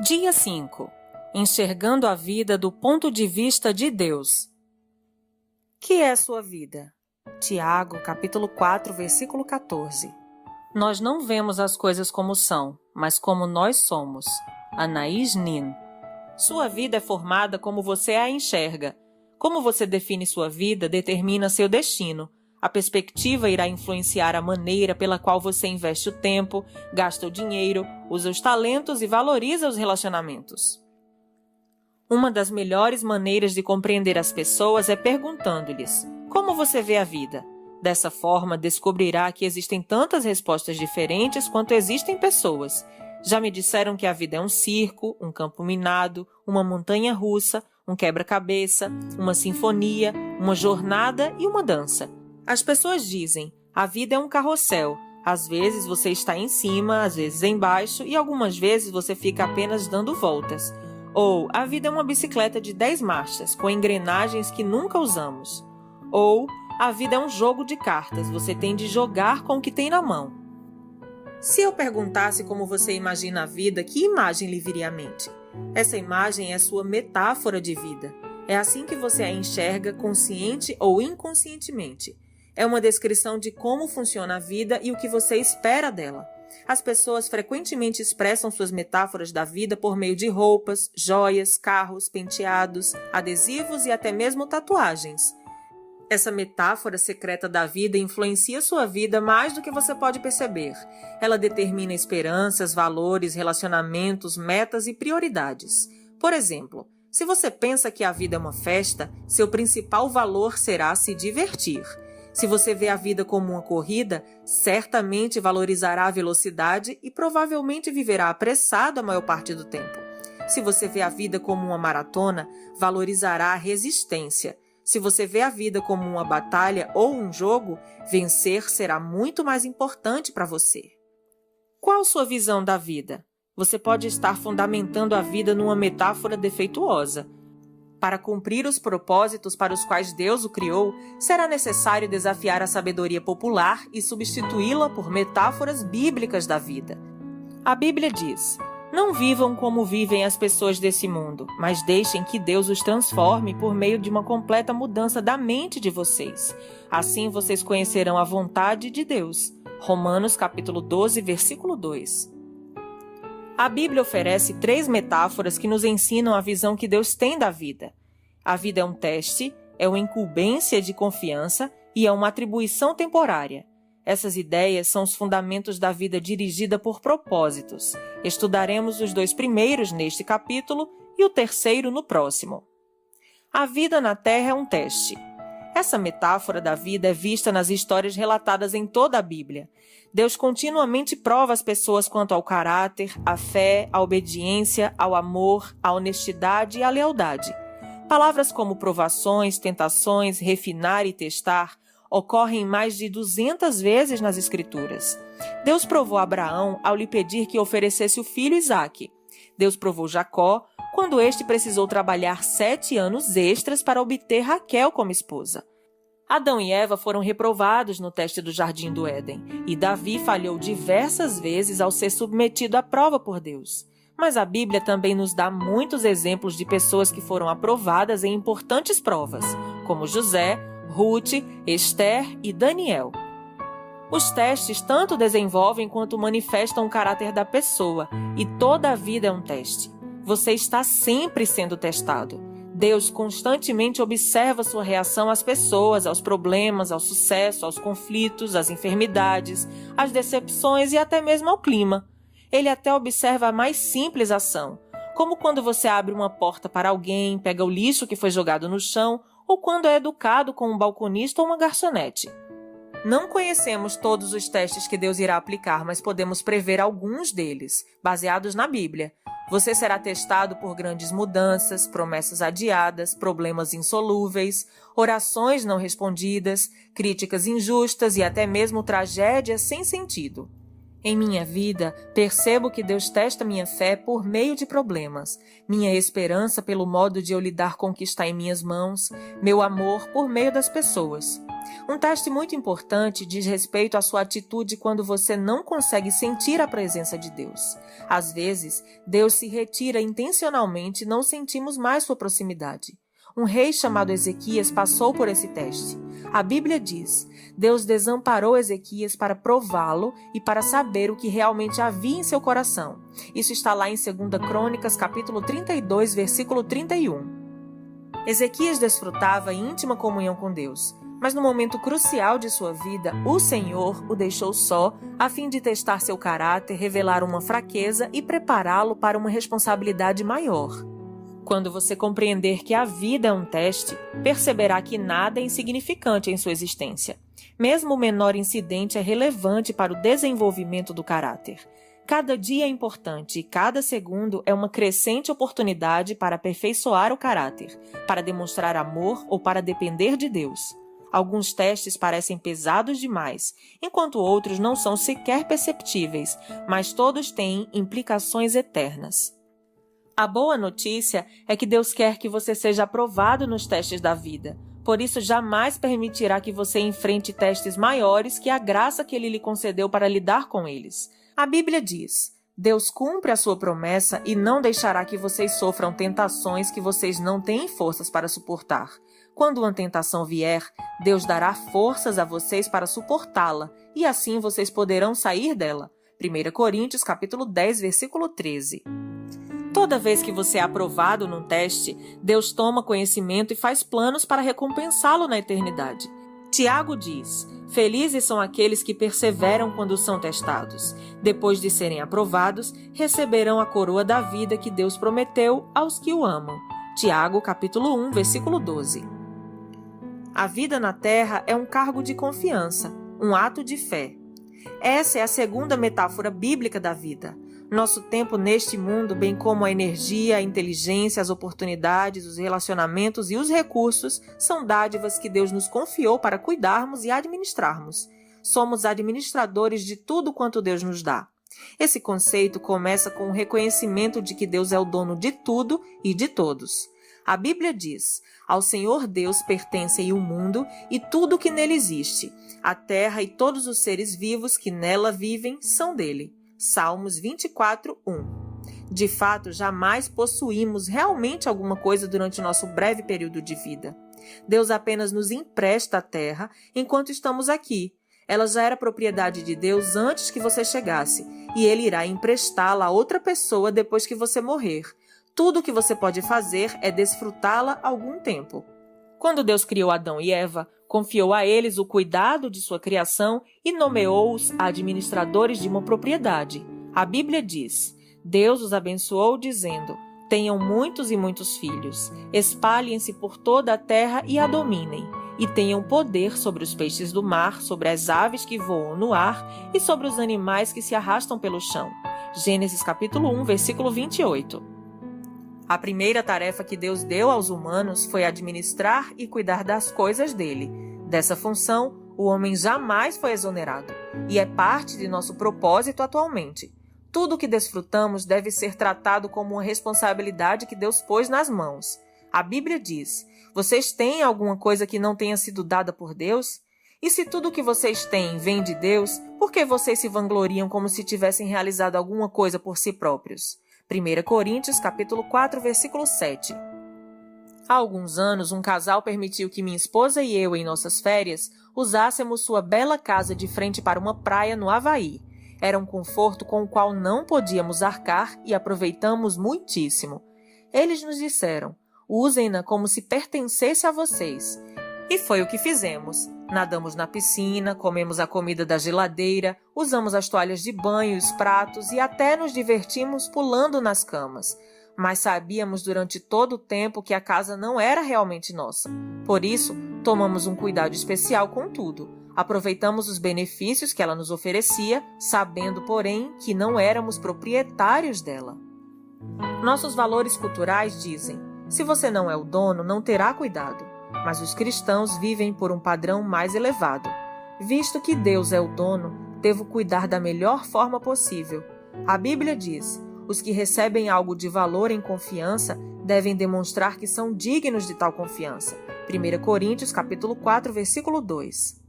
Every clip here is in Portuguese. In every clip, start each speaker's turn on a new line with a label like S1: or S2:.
S1: Dia 5. Enxergando a vida do ponto de vista de Deus. Que é a sua vida? Tiago, capítulo 4, versículo 14. Nós não vemos as coisas como são, mas como nós somos. Anaïs Nin. Sua vida é formada como você a enxerga. Como você define sua vida determina seu destino. A perspectiva irá influenciar a maneira pela qual você investe o tempo, gasta o dinheiro, usa os talentos e valoriza os relacionamentos. Uma das melhores maneiras de compreender as pessoas é perguntando-lhes: como você vê a vida? Dessa forma, descobrirá que existem tantas respostas diferentes quanto existem pessoas. Já me disseram que a vida é um circo, um campo minado, uma montanha russa, um quebra-cabeça, uma sinfonia, uma jornada e uma dança. As pessoas dizem: a vida é um carrossel. Às vezes você está em cima, às vezes embaixo e algumas vezes você fica apenas dando voltas. Ou a vida é uma bicicleta de 10 marchas, com engrenagens que nunca usamos. Ou a vida é um jogo de cartas, você tem de jogar com o que tem na mão. Se eu perguntasse como você imagina a vida, que imagem lhe viria à mente? Essa imagem é sua metáfora de vida. É assim que você a enxerga, consciente ou inconscientemente. É uma descrição de como funciona a vida e o que você espera dela. As pessoas frequentemente expressam suas metáforas da vida por meio de roupas, joias, carros, penteados, adesivos e até mesmo tatuagens. Essa metáfora secreta da vida influencia sua vida mais do que você pode perceber. Ela determina esperanças, valores, relacionamentos, metas e prioridades. Por exemplo, se você pensa que a vida é uma festa, seu principal valor será se divertir. Se você vê a vida como uma corrida, certamente valorizará a velocidade e provavelmente viverá apressado a maior parte do tempo. Se você vê a vida como uma maratona, valorizará a resistência. Se você vê a vida como uma batalha ou um jogo, vencer será muito mais importante para você. Qual sua visão da vida? Você pode estar fundamentando a vida numa metáfora defeituosa. Para cumprir os propósitos para os quais Deus o criou, será necessário desafiar a sabedoria popular e substituí-la por metáforas bíblicas da vida. A Bíblia diz: não vivam como vivem as pessoas desse mundo, mas deixem que Deus os transforme por meio de uma completa mudança da mente de vocês. Assim vocês conhecerão a vontade de Deus. Romanos capítulo 12, versículo 2. A Bíblia oferece 3 metáforas que nos ensinam a visão que Deus tem da vida. A vida é um teste, é uma incumbência de confiança e é uma atribuição temporária. Essas ideias são os fundamentos da vida dirigida por propósitos. Estudaremos os 2 primeiros neste capítulo e o terceiro no próximo. A vida na Terra é um teste. Essa metáfora da vida é vista nas histórias relatadas em toda a Bíblia. Deus continuamente prova as pessoas quanto ao caráter, à fé, à obediência, ao amor, à honestidade e à lealdade. Palavras como provações, tentações, refinar e testar ocorrem mais de 200 vezes nas Escrituras. Deus provou Abraão ao lhe pedir que oferecesse o filho Isaque. Deus provou Jacó quando este precisou trabalhar 7 anos extras para obter Raquel como esposa. Adão e Eva foram reprovados no teste do Jardim do Éden, e Davi falhou diversas vezes ao ser submetido à prova por Deus. Mas a Bíblia também nos dá muitos exemplos de pessoas que foram aprovadas em importantes provas, como José, Ruth, Esther e Daniel. Os testes tanto desenvolvem quanto manifestam o caráter da pessoa, e toda a vida é um teste. Você está sempre sendo testado. Deus constantemente observa sua reação às pessoas, aos problemas, ao sucesso, aos conflitos, às enfermidades, às decepções e até mesmo ao clima. Ele até observa a mais simples ação, como quando você abre uma porta para alguém, pega o lixo que foi jogado no chão, ou quando é educado com um balconista ou uma garçonete. Não conhecemos todos os testes que Deus irá aplicar, mas podemos prever alguns deles, baseados na Bíblia. Você será testado por grandes mudanças, promessas adiadas, problemas insolúveis, orações não respondidas, críticas injustas e até mesmo tragédias sem sentido. Em minha vida, percebo que Deus testa minha fé por meio de problemas, minha esperança pelo modo de eu lidar com o que está em minhas mãos, meu amor por meio das pessoas. Um teste muito importante diz respeito à sua atitude quando você não consegue sentir a presença de Deus. Às vezes, Deus se retira intencionalmente e não sentimos mais sua proximidade. Um rei chamado Ezequias passou por esse teste. A Bíblia diz: Deus desamparou Ezequias para prová-lo e para saber o que realmente havia em seu coração. Isso está lá em 2 Crônicas, capítulo 32, versículo 31. Ezequias desfrutava íntima comunhão com Deus, mas no momento crucial de sua vida, o Senhor o deixou só a fim de testar seu caráter, revelar uma fraqueza e prepará-lo para uma responsabilidade maior. Quando você compreender que a vida é um teste, perceberá que nada é insignificante em sua existência. Mesmo o menor incidente é relevante para o desenvolvimento do caráter. Cada dia é importante e cada segundo é uma crescente oportunidade para aperfeiçoar o caráter, para demonstrar amor ou para depender de Deus. Alguns testes parecem pesados demais, enquanto outros não são sequer perceptíveis, mas todos têm implicações eternas. A boa notícia é que Deus quer que você seja aprovado nos testes da vida. Por isso, jamais permitirá que você enfrente testes maiores que a graça que Ele lhe concedeu para lidar com eles. A Bíblia diz: Deus cumpre a sua promessa e não deixará que vocês sofram tentações que vocês não têm forças para suportar. Quando uma tentação vier, Deus dará forças a vocês para suportá-la, e assim vocês poderão sair dela. 1 Coríntios, capítulo 10, versículo 13. Toda vez que você é aprovado num teste, Deus toma conhecimento e faz planos para recompensá-lo na eternidade. Tiago diz: felizes são aqueles que perseveram quando são testados. Depois de serem aprovados, receberão a coroa da vida que Deus prometeu aos que o amam. Tiago, capítulo 1, versículo 12. A vida na terra é um cargo de confiança, um ato de fé. Essa é a segunda metáfora bíblica da vida. Nosso tempo neste mundo, bem como a energia, a inteligência, as oportunidades, os relacionamentos e os recursos, são dádivas que Deus nos confiou para cuidarmos e administrarmos. Somos administradores de tudo quanto Deus nos dá. Esse conceito começa com o reconhecimento de que Deus é o dono de tudo e de todos. A Bíblia diz: ao Senhor Deus pertencem o mundo e tudo que nele existe. A terra e todos os seres vivos que nela vivem são dele. Salmos 24, 1. De fato, jamais possuímos realmente alguma coisa durante nosso breve período de vida. Deus apenas nos empresta a terra enquanto estamos aqui. Ela já era propriedade de Deus antes que você chegasse, e Ele irá emprestá-la a outra pessoa depois que você morrer. Tudo o que você pode fazer é desfrutá-la algum tempo. Quando Deus criou Adão e Eva, confiou a eles o cuidado de sua criação e nomeou-os administradores de uma propriedade. A Bíblia diz: Deus os abençoou dizendo: tenham muitos e muitos filhos, espalhem-se por toda a terra e a dominem, e tenham poder sobre os peixes do mar, sobre as aves que voam no ar e sobre os animais que se arrastam pelo chão. Gênesis capítulo 1, versículo 28. A primeira tarefa que Deus deu aos humanos foi administrar e cuidar das coisas dele. Dessa função, o homem jamais foi exonerado, e é parte de nosso propósito atualmente. Tudo o que desfrutamos deve ser tratado como uma responsabilidade que Deus pôs nas mãos. A Bíblia diz: vocês têm alguma coisa que não tenha sido dada por Deus? E se tudo o que vocês têm vem de Deus, por que vocês se vangloriam como se tivessem realizado alguma coisa por si próprios? 1 Coríntios, capítulo 4, versículo 7. Há alguns anos, um casal permitiu que minha esposa e eu, em nossas férias, usássemos sua bela casa de frente para uma praia no Havaí. Era um conforto com o qual não podíamos arcar e aproveitamos muitíssimo. Eles nos disseram: usem-na como se pertencesse a vocês. E foi o que fizemos. Nadamos na piscina, comemos a comida da geladeira, usamos as toalhas de banho, os pratos e até nos divertimos pulando nas camas. Mas sabíamos durante todo o tempo que a casa não era realmente nossa. Por isso, tomamos um cuidado especial com tudo. Aproveitamos os benefícios que ela nos oferecia, sabendo, porém, que não éramos proprietários dela. Nossos valores culturais dizem: se você não é o dono, não terá cuidado. Mas os cristãos vivem por um padrão mais elevado. Visto que Deus é o dono, devo cuidar da melhor forma possível. A Bíblia diz: os que recebem algo de valor em confiança devem demonstrar que são dignos de tal confiança. 1 Coríntios, capítulo 4, versículo 2.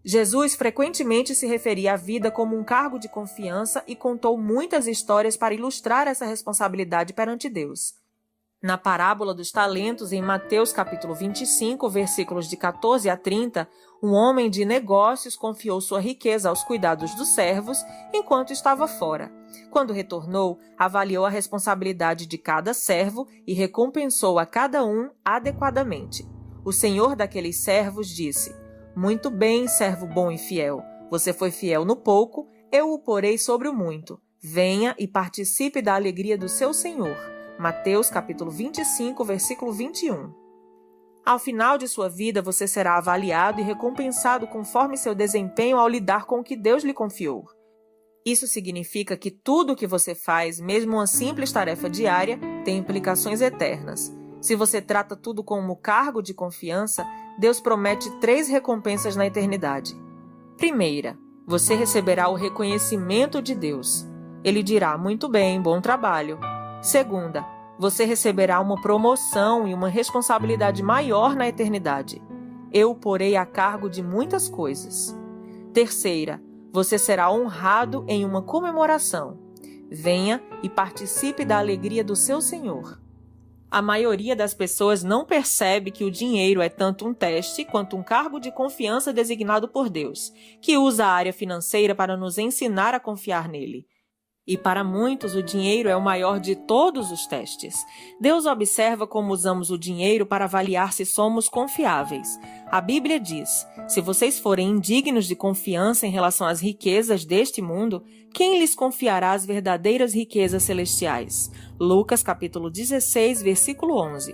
S1: Jesus frequentemente se referia à vida como um cargo de confiança e contou muitas histórias para ilustrar essa responsabilidade perante Deus. Na parábola dos talentos, em Mateus capítulo 25, versículos de 14 a 30, um homem de negócios confiou sua riqueza aos cuidados dos servos enquanto estava fora. Quando retornou, avaliou a responsabilidade de cada servo e recompensou a cada um adequadamente. O senhor daqueles servos disse: "Muito bem, servo bom e fiel. Você foi fiel no pouco, eu o porei sobre o muito. Venha e participe da alegria do seu senhor." Mateus capítulo 25, versículo 21. Ao final de sua vida, você será avaliado e recompensado conforme seu desempenho ao lidar com o que Deus lhe confiou. Isso significa que tudo o que você faz, mesmo uma simples tarefa diária, tem implicações eternas. Se você trata tudo como cargo de confiança, Deus promete 3 recompensas na eternidade. Primeira, você receberá o reconhecimento de Deus. Ele dirá: "Muito bem, bom trabalho." Segunda, você receberá uma promoção e uma responsabilidade maior na eternidade. Eu o porei a cargo de muitas coisas. Terceira, você será honrado em uma comemoração. Venha e participe da alegria do seu Senhor. A maioria das pessoas não percebe que o dinheiro é tanto um teste quanto um cargo de confiança designado por Deus, que usa a área financeira para nos ensinar a confiar nele. E para muitos, o dinheiro é o maior de todos os testes. Deus observa como usamos o dinheiro para avaliar se somos confiáveis. A Bíblia diz: "Se vocês forem indignos de confiança em relação às riquezas deste mundo, quem lhes confiará as verdadeiras riquezas celestiais?" Lucas capítulo 16, versículo 11.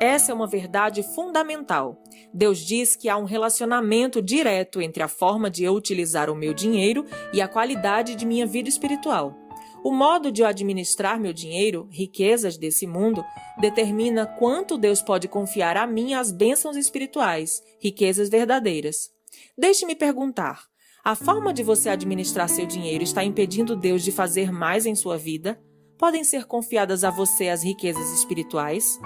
S1: Essa é uma verdade fundamental. Deus diz que há um relacionamento direto entre a forma de eu utilizar o meu dinheiro e a qualidade de minha vida espiritual. O modo de eu administrar meu dinheiro, riquezas desse mundo, determina quanto Deus pode confiar a mim as bênçãos espirituais, riquezas verdadeiras. Deixe-me perguntar: a forma de você administrar seu dinheiro está impedindo Deus de fazer mais em sua vida? Podem ser confiadas a você as riquezas espirituais?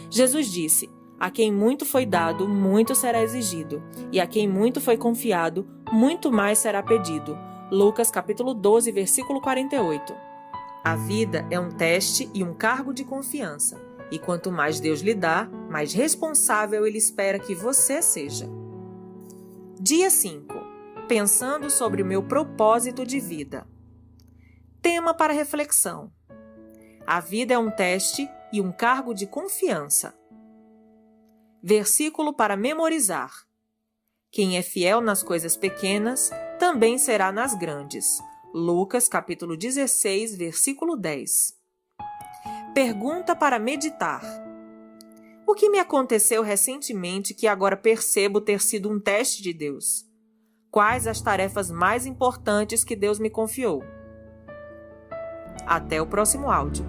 S1: Jesus disse: "A quem muito foi dado, muito será exigido, e a quem muito foi confiado, muito mais será pedido." Lucas capítulo 12, versículo 48. A vida é um teste e um cargo de confiança, e quanto mais Deus lhe dá, mais responsável Ele espera que você seja. Dia 5. Pensando sobre o meu propósito de vida. Tema para reflexão: a vida é um teste e um cargo de confiança. Versículo para memorizar: quem é fiel nas coisas pequenas, também será nas grandes. Lucas capítulo 16, versículo 10. Pergunta para meditar: o que me aconteceu recentemente que agora percebo ter sido um teste de Deus? Quais as tarefas mais importantes que Deus me confiou? Até o próximo áudio.